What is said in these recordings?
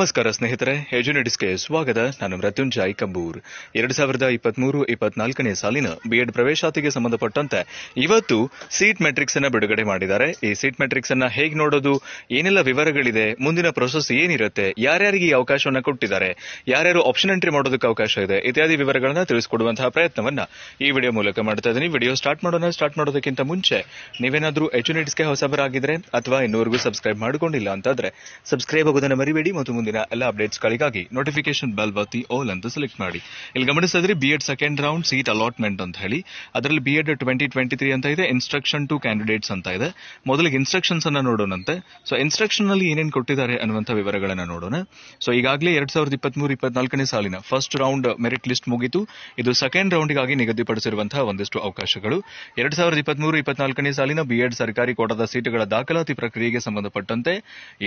ನಮಸ್ಕಾರ ಸ್ನೇಹಿತರೆ, ಎಜುನೆಟಿಸ್ಗೆ ಸ್ವಾಗತ. ನಾನು ಮೃತ್ಯುಂಜಯ್ ಕಂಬೂರ್. 2023-24ನೇ ಸಾಲಿನ ಬಿಎಡ್ ಪ್ರವೇಶಾತಿಗೆ ಸಂಬಂಧಪಟ್ಟಂತೆ ಇವತ್ತು ಸೀಟ್ ಮೆಟ್ರಿಕ್ಸ್ ಅನ್ನ ಬಿಡುಗಡೆ ಮಾಡಿದ್ದಾರೆ. ಈ ಸೀಟ್ ಮೆಟ್ರಿಕ್ಸ್ ಅನ್ನ ಹೇಗೆ ನೋಡೋದು, ಏನೆಲ್ಲ ವಿವರಗಳಿದೆ, ಮುಂದಿನ ಪ್ರೊಸೆಸ್ ಏನಿರುತ್ತೆ, ಯಾರ್ಯಾರಿಗೆ ಈ ಅವಕಾಶವನ್ನ ಕೊಟ್ಟಿದ್ದಾರೆ, ಯಾರ್ಯಾರು ಆಪ್ಷನ್ ಎಂಟ್ರಿ ಮಾಡೋದಕ್ಕೆ ಅವಕಾಶ ಇದೆ ಇತ್ಯಾದಿ ವಿವರಗಳನ್ನ ತಿಳಿಸಿಕೊಡುವಂತಹ ಪ್ರಯತ್ನವನ್ನ ಈ ವಿಡಿಯೋ ಮೂಲಕ ಮಾಡ್ತಾ ಇದ್ದೀನಿ. ವಿಡಿಯೋ ಸ್ಟಾರ್ಟ್ ಮಾಡೋದಕ್ಕಿಂತ ಮುಂಚೆ ನೀವೇನಾದ್ರೂ ಎಜುನೆಟಿಸ್ಗೆ ಹೊಸಬರಾಗಿದ್ರೆ ಅಥವಾ ಇನ್ನೂವರೆಗೂ ಸಬ್ಸ್ಕ್ರೈಬ್ ಮಾಡಿಕೊಂಡಿಲ್ಲ ಅಂತಾದ್ರೆ ಸಬ್ಸ್ಕ್ರೈಬ್ ಆಗೋದನ್ನ ಮರಿಬೇಡಿ ಮತ್ತು ಮುಂದಿನ ಎಲ್ಲ ಅಪ್ಡೇಟ್ಸ್ಗಳಿಗಾಗಿ ನೋಟಿಫಿಕೇಶನ್ ಬೆಲ್ ಒತ್ತಿ ಆಲ್ ಅಂತ ಸೆಲೆಕ್ಟ್ ಮಾಡಿ. ಇಲ್ಲಿ ಗಮನಿಸ್ತಾ ಇದ್ರೆ BEd second round seat allotment ಅಂತ ಹೇಳಿ ಅದರಲ್ಲಿ ಬಿಎಡ್ 2023 ಅಂತ ಇದೆ. ಇನ್ಸ್ಟ್ರಕ್ಷನ್ ಟು ಕ್ಯಾಂಡಿಡೇಟ್ಸ್ ಅಂತ ಇದೆ. ಮೊದಲಿಗೆ ಇನ್ಸ್ಟ್ರಕ್ಷನ್ಸ್ ಅನ್ನ ನೋಡೋಣಂತೆ. ಸೊ ಇನ್ಸ್ಟ್ರಕ್ಷನ್ ನಲ್ಲಿ ಏನೇನು ಕೊಟ್ಟಿದ್ದಾರೆ ಅನ್ನುವಂಥ ವಿವರಗಳನ್ನ ನೋಡೋಣ. ಸೊ ಈಗಾಗಲೇ 2023-24ನೇ ಸಾಲಿನ ಫಸ್ಟ್ ರೌಂಡ್ ಮೆರಿಟ್ ಲಿಸ್ಟ್ ಮುಗಿತು. ಇದು ಸೆಕೆಂಡ್ ರೌಂಡ್ಗಾಗಿ ನಿಗದಿಪಡಿಸಿರುವಂತಹ ಒಂದಿಷ್ಟು ಅವಕಾಶಗಳು. 2023-24ನೇ ಸಾಲಿನ ಬಿಎಡ್ ಸರ್ಕಾರಿ ಕೋಟಾದ ಸೀಟುಗಳ ದಾಖಲಾತಿ ಪ್ರಕ್ರಿಯೆಗೆ ಸಂಬಂಧಪಟ್ಟಂತೆ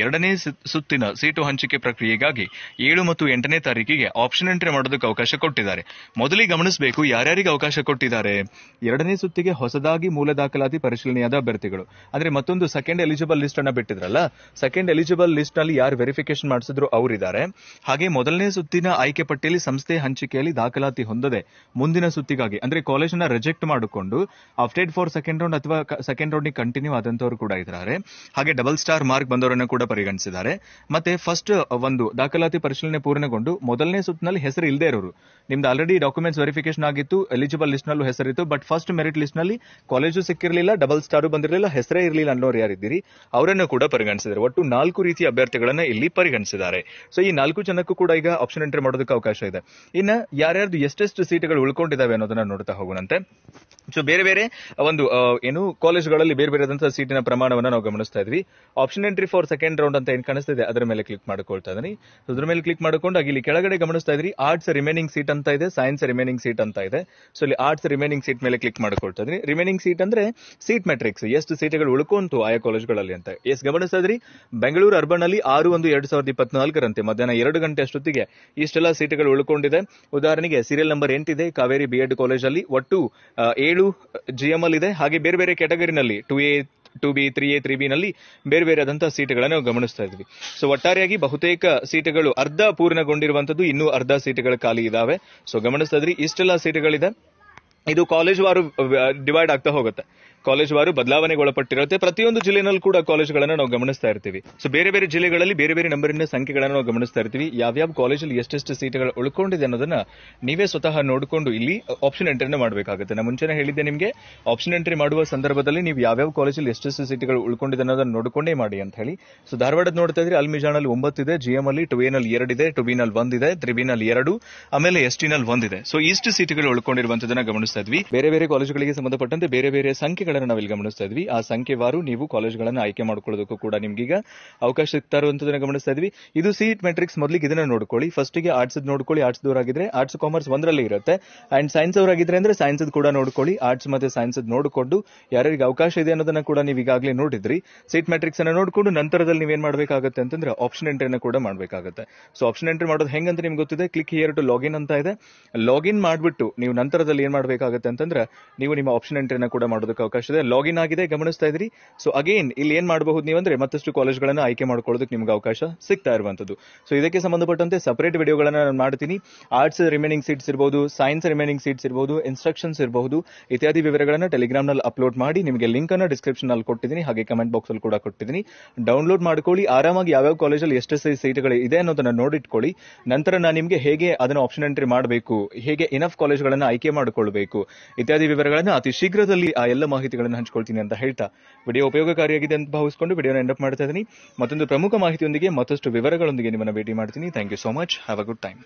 ಎರಡನೇ ಸುತ್ತಿನ ಸೀಟು ಹಂಚಿಕೆ ಪ್ರಕ್ರಿಯೆಗಾಗಿ 7 ಮತ್ತು 8ನೇ ತಾರೀಕಿಗೆ ಆಪ್ಷನ್ ಎಂಟ್ರಿ ಮಾಡೋದಕ್ಕೆ ಅವಕಾಶ ಕೊಟ್ಟಿದ್ದಾರೆ. ಮೊದಲಿಗೆ ಗಮನಿಸಬೇಕು ಯಾರ್ಯಾರಿಗೆ ಅವಕಾಶ ಕೊಟ್ಟಿದ್ದಾರೆ. ಎರಡನೇ ಸುತ್ತಿಗೆ ಹೊಸದಾಗಿ ಮೂಲ ದಾಖಲಾತಿ ಪರಿಶೀಲನೆಯಾದ ಅಭ್ಯರ್ಥಿಗಳು, ಅಂದ್ರೆ ಮತ್ತೊಂದು ಸೆಕೆಂಡ್ ಎಲಿಜಿಬಲ್ ಲಿಸ್ಟ್ ಅನ್ನ ಬಿಟ್ಟಿದ್ರಲ್ಲ, ಸೆಕೆಂಡ್ ಎಲಿಜಿಬಲ್ ಲಿಸ್ಟ್ ನಲ್ಲಿ ಯಾರು ವೆರಿಫಿಕೇಶನ್ ಮಾಡಿಸಿದ್ರು ಅವರಿದ್ದಾರೆ. ಹಾಗೆ ಮೊದಲನೇ ಸುತ್ತಿನ ಆಯ್ಕೆ ಪಟ್ಟಿಯಲ್ಲಿ ಸಂಸ್ಥೆ ಹಂಚಿಕೆಯಲ್ಲಿ ದಾಖಲಾತಿ ಹೊಂದದೆ ಮುಂದಿನ ಸುತ್ತಿಗಾಗಿ ಅಂದ್ರೆ ಕಾಲೇಜನ್ನ ರಿಜೆಕ್ಟ್ ಮಾಡಿಕೊಂಡು ಅಪ್ಡೇಟ್ ಫಾರ್ ಸೆಕೆಂಡ್ ರೌಂಡ್ ಅಥವಾ ಸೆಕೆಂಡ್ ರೌಂಡ್ ಕಂಟಿನ್ಯೂ ಆದಂತವರು ಕೂಡ ಇದ್ದಾರೆ. ಹಾಗೆ ಡಬಲ್ ಸ್ಟಾರ್ ಮಾರ್ಕ್ ಬಂದವರನ್ನು ಕೂಡ ಪರಿಗಣಿಸಿದ್ದಾರೆ. ಮತ್ತೆ ಫಸ್ಟ್ ಒಂದು ದಾಖಲಾತಿ ಪರಿಶೀಲನೆ ಪೂರ್ಣಗೊಂಡು ಮೊದಲನೇ ಸುತ್ತಿನಲ್ಲಿ ಹೆಸರು ಇಲ್ಲದೆ ಇರೋರು, ನಿಮ್ದು ಆಲ್ರೆಡಿ ಡಾಕ್ಯುಮೆಂಟ್ಸ್ ವೆರಿಫಿಕೇಶನ್ ಆಗಿತ್ತು, ಎಲಿಜಿಬಲ್ ಲಿಸ್ಟ್ ನಲ್ಲೂ ಹೆಸರಿತ್ತು, ಬಟ್ ಫಸ್ಟ್ ಮೆರಿಟ್ ಲಿಸ್ಟ್ ನಲ್ಲಿ ಕಾಲೇಜು ಸಿಕ್ಕಿರಲಿಲ್ಲ, ಡಬಲ್ ಸ್ಟಾರು ಬಂದಿರಲಿಲ್ಲ, ಹೆಸರೇ ಇರಲಿಲ್ಲ ಅನ್ನೋರು ಯಾರಿದ್ದೀರಿ ಅವರನ್ನು ಕೂಡ ಪರಿಗಣಿಸಿದ್ದಾರೆ. ಒಟ್ಟು 4 ರೀತಿಯ ಅಭ್ಯರ್ಥಿಗಳನ್ನ ಇಲ್ಲಿ ಪರಿಗಣಿಸಿದ್ದಾರೆ. ಸೊ ಈ 4 ಜನಕ್ಕೂ ಕೂಡ ಈಗ ಆಪ್ಷನ್ ಎಂಟ್ರಿ ಮಾಡೋದಕ್ಕೆ ಅವಕಾಶ ಇದೆ. ಇನ್ನ ಯಾರ್ಯಾರ್ದು ಎಷ್ಟೆಷ್ಟು ಸೀಟ್ಗಳು ಉಳ್ಕೊಂಡಿದ್ದಾವೆ ಅನ್ನೋದನ್ನ ನೋಡ್ತಾ ಹೋಗೋಣಂತೆ. ಸೊ ಬೇರೆ ಬೇರೆ ಒಂದು ಕಾಲೇಜ್ಗಳಲ್ಲಿ ಬೇರೆ ಬೇರೆದಂತಹ ಸೀಟಿನ ಪ್ರಮಾಣವನ್ನ ನಾವು ಗಮನಿಸ್ತಾ ಇದ್ವಿ. Option entry for second round ಅಂತ ಏನ್ ಕಾಣಿಸ್ತಿದೆ ಅದರ ಮೇಲೆ ಕ್ಲಿಕ್ ಮಾಡ್ಕೊಳ್ತಾ ಇದೀನಿ. ಅದ್ರ ಮೇಲೆ ಕ್ಲಿಕ್ ಮಾಡ್ಕೊಂಡು ಇಲ್ಲಿ ಕೆಳಗಡೆ ಗಮನಿಸ್ತಾ ಇದ್ರಿ ಆರ್ಟ್ಸ್ ರಿಮೈನಿಂಗ್ ಸೀಟ್ ಅಂತ ಇದೆ, ಸೈನ್ಸ್ ರಿಮೈನಿಂಗ್ ಸೀಟ್ ಅಂತ ಇದೆ. ಸೊ ಇಲ್ಲಿ ಆರ್ಟ್ಸ್ ರಿಮೈನಿಂಗ್ ಸೀಟ್ ಮೇಲೆ ಕ್ಲಿಕ್ ಮಾಡ್ಕೊಳ್ತಾ ಇದ್ರಿ. ರಿಮೈನಿಂಗ್ ಸೀಟ್ ಅಂದ್ರೆ ಸೀಟ್ ಮೆಟ್ರಿಕ್ಸ್, ಎಷ್ಟು ಸೀಟ್ಗಳು ಉಳ್ಕೊಂತು ಆಯಾ ಕಾಲೇಜ್ಗಳಲ್ಲಿ ಅಂತ. ಗಮನಿಸ್ತಾ ಇದ್ರಿ ಬೆಂಗಳೂರು ಅರ್ಬನ್ ಅಲ್ಲಿ 6/1/2024 ಮಧ್ಯಾಹ್ನ 2 ಗಂಟೆ ಅಷ್ಟೊತ್ತಿಗೆ ಇಷ್ಟೆಲ್ಲ ಸೀಟ್ಗಳು ಉಳ್ಕೊಂಡಿದೆ. ಉದಾಹರಣೆಗೆ ಸೀರಿಯಲ್ ನಂಬರ್ 8 ಇದೆ ಕಾವೇರಿ ಬಿಎಡ್ ಕಾಲೇಜ್ ಅಲ್ಲಿ, ಒಟ್ಟು 7 ಜಿಎಂಎಲ್ ಇದೆ. ಹಾಗೆ ಬೇರೆ ಬೇರೆ ಕ್ಯಾಟಗರಿನಲ್ಲಿ 2A 2B 3A 3B ನಲ್ಲಿ ಬೇರೆ ಬೇರೆ ಆದಂತಹ ಸೀಟುಗಳನ್ನು ನಾವು ಗಮನಿಸ್ತಾ ಇದ್ವಿ. ಸೊ ಒಟ್ಟಾರೆಯಾಗಿ ಬಹುತೇಕ ಸೀಟುಗಳು ಅರ್ಧ ಪೂರ್ಣಗೊಂಡಿರುವಂತದ್ದು, ಇನ್ನೂ ಅರ್ಧ ಸೀಟುಗಳು ಖಾಲಿ ಇದಾವೆ. ಸೊ ಗಮನಿಸ್ತಾ ಇದ್ರಿ ಇಷ್ಟೆಲ್ಲ ಸೀಟುಗಳಿದೆ. ಇದು ಕಾಲೇಜ್ ವಾರು ಡಿವೈಡ್ ಆಗ್ತಾ ಹೋಗುತ್ತೆ, ಕಾಲೇಜ್ ವಾರು ಬದಲಾವಣೆಗೆ ಒಳಪಟ್ಟಿರುತ್ತೆ. ಪ್ರತಿಯೊಂದು ಜಿಲ್ಲೆನಲ್ಲಿ ಕೂಡ ಕಾಲೇಜ್ಗಳನ್ನ ನಾವು ಗಮನಿಸ್ತಾ ಇರ್ತೀವಿ. ಸೊ ಬೇರೆ ಬೇರೆ ಜಿಲ್ಲೆಗಳಲ್ಲಿ ಬೇರೆ ಬೇರೆ ನಂಬರಿನ ಸಂಖ್ಯೆಗಳನ್ನು ನಾವು ಗಮನಿಸ್ತಾ ಇರ್ತೀವಿ. ಯಾವ್ಯಾವ ಕಾಲೇಜಲ್ಲಿ ಎಷ್ಟೆಷ್ಟು ಸೀಟುಗಳು ಉಳ್ಕೊಂಡಿದೆ ಅನ್ನೋದನ್ನ ನೀವೇ ಸ್ವತಃ ನೋಡಿಕೊಂಡು ಇಲ್ಲಿ ಆಪ್ಷನ್ ಎಂಟ್ರಿನ ಮಾಡಬೇಕಾಗುತ್ತೆ. ನಾನು ಮುಂಚೆನೇ ಹೇಳಿದ್ದೆ ನಿಮಗೆ, ಆಪ್ಷನ್ ಎಂಟ್ರಿ ಮಾಡುವ ಸಂದರ್ಭದಲ್ಲಿ ನೀವು ಯಾವ್ಯಾವ ಕಾಲೇಜಲ್ಲಿ ಎಷ್ಟೆಷ್ಟು ಸೀಟುಗಳು ಉಳ್ಕೊಂಡಿದೆ ಅನ್ನೋದನ್ನ ನೋಡಿಕೊಂಡೇ ಮಾಡಿ ಅಂತ ಹೇಳಿ. ಸೊ ಧಾರವಾಡದ ನೋಡ್ತಾ ಇದ್ರಿ ಅಲ್ಮಿಜಾನಲ್ಲಿ 9 ಇದೆ, ಜಿಎಂ ಅಲ್ಲಿ 2A ನಲ್ಲಿ 2 ಇದೆ, 2B ನಲ್ಲಿ 1 ಇದೆ, 3B ನಲ್ಲಿ 2, ಆಮೇಲೆ ST ನಲ್ಲಿ 1 ಇದೆ. ಸೊ ಇಷ್ಟು ಸೀಟುಗಳು ಉಳ್ಕೊಂಡಿರುವಂತದನ್ನ ಗಮನಿಸ್ತಾ ಇದ್ವಿ. ಬೇರೆ ಬೇರೆ ಕಾಲೇಜುಗಳಿಗೆ ಸಂಬಂಧಪಟ್ಟಂತೆ ಬೇರೆ ಬೇರೆ ಸಂಖ್ಯೆಗಳನ್ನು ನಾವಿಲ್ಲಿ ಗಮನಿಸ್ತಾ ಇದ್ವಿ. ಆ ಸಂಖ್ಯೆವಾರು ನೀವು ಕಾಲೇಜ್ಗಳನ್ನ ಆಯ್ಕೆ ಮಾಡ್ಕೊಳ್ಳೋದಕ್ಕೂ ಕೂಡ ನಿಮ್ಗೀಗ ಅವಕಾಶ ಸಿಗ್ತಾ ಇರುವಂತದನ್ನ ಗಮನಿಸ್ತಾ ಇದ್ವಿ. ಇದು ಸೀಟ್ ಮೆಟ್ರಿಕ್ಸ್. ಮೊದಲಿಗೆ ಇದನ್ನ ನೋಡ್ಕೊಳ್ಳಿ. ಫಸ್ಟ್ ಗೆ ಆರ್ಟ್ಸ್ ನೋಡ್ಕೊಳ್ಳಿ, ಆರ್ಟ್ಸ್ ದವರಾಗಿದ್ರೆ ಆರ್ಟ್ಸ್ ಕಾಮರ್ಸ್ ಒಂದರಲ್ಲಿ ಇರುತ್ತೆ. ಅಂಡ್ ಸೈನ್ಸ್ ಅವರಾಗಿದ್ರೆ ಅಂದ್ರೆ ಸೈನ್ಸ್ ಕೂಡ ನೋಡ್ಕೊಳ್ಳಿ. ಆರ್ಟ್ಸ್ ಮತ್ತೆ ಸೈನ್ಸ್ ನೋಡಿಕೊಂಡು ಯಾರ್ಯಾರಿಗೆ ಅವಕಾಶ ಇದೆ ಅನ್ನೋದನ್ನ ಕೂಡ ನೀವು ಈಗಾಗಲೇ ನೋಡಿದ್ರಿ. ಸೀಟ್ ಮೆಟ್ರಿಕ್ಸ್ ಅನ್ನ ನೋಡ್ಕೊಂಡು ನಂತರದಲ್ಲಿ ನೀವೇನ್ ಮಾಡ್ಬೇಕಾಗುತ್ತೆ ಅಂತಂದ್ರೆ ಆಪ್ಷನ್ ಎಂಟ್ರಿನ ಕೂಡ ಮಾಡ್ಬೇಕಾಗುತ್ತೆ. ಸೊ ಆಪ್ಷನ್ ಎಂಟ್ರಿ ಮಾಡೋದು ಹೆಂಗಂತ ನಿಮ್ಗೆ ಗೊತ್ತಿದೆ. ಕ್ಲಿಕ್ ಹಿಯರ್ ಟು ಲಾಗಿನ್ ಅಂತ ಇದೆ. ಲಾಗಿನ್ ಮಾಡ್ಬಿಟ್ಟು ನೀವು ನಂತರದಲ್ಲಿ ಏನ್ ಮಾಡ್ಬೇಕಾಗುತ್ತೆ ಅಂತಂದ್ರೆ ನೀವು ನಿಮ್ಮ ಆಪ್ಷನ್ ಎಂಟ್ರಿನ ಕೂಡ ಮಾಡೋದಕ್ಕೆ ಅವಕಾಶ ಇದೆ. ಲಾಗಿನ್ ಆಗಿದೆ, ಗಮನಿಸ್ತಾ ಇದ್ರಿ. ಸೊ ಅಗೇನ್ ಇಲ್ಲಿ ಏನ್ ಮಾಡಬಹುದು ನೀವಂದ್ರೆ ಮತ್ತಷ್ಟು ಕಾಲೇಜ್ಗಳನ್ನ ಆಯ್ಕೆ ಮಾಡ್ಕೊಳ್ಳೋದಕ್ಕೆ ನಿಮ್ಗೆ ಅವಕಾಶ ಸಿಗ್ತಾ ಇರುವಂತದ್ದು. ಸೊ ಇದಕ್ಕೆ ಸಂಬಂಧಪಟ್ಟಂತೆ ಸಪರೇಟ್ ವಿಡಿಯೋಗಳನ್ನ ನಾನು ಮಾಡ್ತೀನಿ. ಆರ್ಟ್ಸ್ ರಿಮೈನಿಂಗ್ ಸೀಟ್ಸ್ ಇರಬಹುದು, ಸೈನ್ಸ್ ರಿಮೈನಿಂಗ್ ಸೀಟ್ಸ್ ಇರಬಹುದು, ಇನ್ಸ್ಟ್ರಕ್ಷನ್ಸ್ ಇರಬಹುದು, ಇತ್ಯಾದಿ ವಿವರಗಳನ್ನ ಟೆಲಿಗ್ರಾಮ್ ನಲ್ಲಿ ಅಪ್ಲೋಡ್ ಮಾಡಿ ನಿಮಗೆ ಲಿಂಕ್ ಅನ್ನ ಡಿಸ್ಕ್ರಿಪ್ಷನ್ ನಲ್ಲಿ ಕೊಟ್ಟಿದ್ದೀನಿ, ಹಾಗೆ ಕಮೆಂಟ್ ಬಾಕ್ಸ್ ಅಲ್ಲಿ ಕೂಡ ಕೊಟ್ಟಿದ್ದೀನಿ. ಡೌನ್ಲೋಡ್ ಮಾಡ್ಕೊಳ್ಳಿ. ಆರಾಮಾಗಿ ಯಾವ್ಯಾವ ಕಾಲೇಜಲ್ಲಿ ಎಷ್ಟೆಷ್ಟು ಸೀಟ್ಗಳು ಇದೆ ಅನ್ನೋದನ್ನ ನೋಡಿಟ್ಕೊಳ್ಳಿ. ನಂತರ ನಾನು ನಿಮಗೆ ಹೇಗೆ ಅದನ್ನ ಆಪ್ಷನ್ ಎಂಟ್ರಿ ಮಾಡಬೇಕು, ಹೇಗೆ ಇನಫ್ ಕಾಲೇಜ್ಗಳನ್ನ ಆಯ್ಕೆ ಮಾಡಿಕೊಳ್ಬೇಕು ಇತ್ಯಾದಿ ವಿವರಗಳನ್ನ ಅತಿ ಶೀಘ್ರದಲ್ಲಿ ಆ ಎಲ್ಲ ಮಾಹಿತಿಗಳನ್ನು ಹಂಚ್ಕೊಳ್ತೀನಿ ಅಂತ ಹೇಳ್ತಾ ವಿಡಿಯೋ ಉಪಯೋಗಕಾರಿಯಾಗಿದೆ ಅಂತ ಭಾವಿಸಿಕೊಂಡು ವಿಡಿಯೋನ ಎಂಡ್ ಅಪ್ ಮಾಡ್ತಾ ಇದ್ದೀನಿ. ಮತ್ತೊಂದು ಪ್ರಮುಖ ಮಾಹಿತಿಯೊಂದಿಗೆ ಮತ್ತಷ್ಟು ವಿವರಗಳೊಂದಿಗೆ ನಿಮ್ಮನ್ನ ಭೇಟಿ ಮಾಡ್ತೀನಿ. Thank you so much. Have a good time.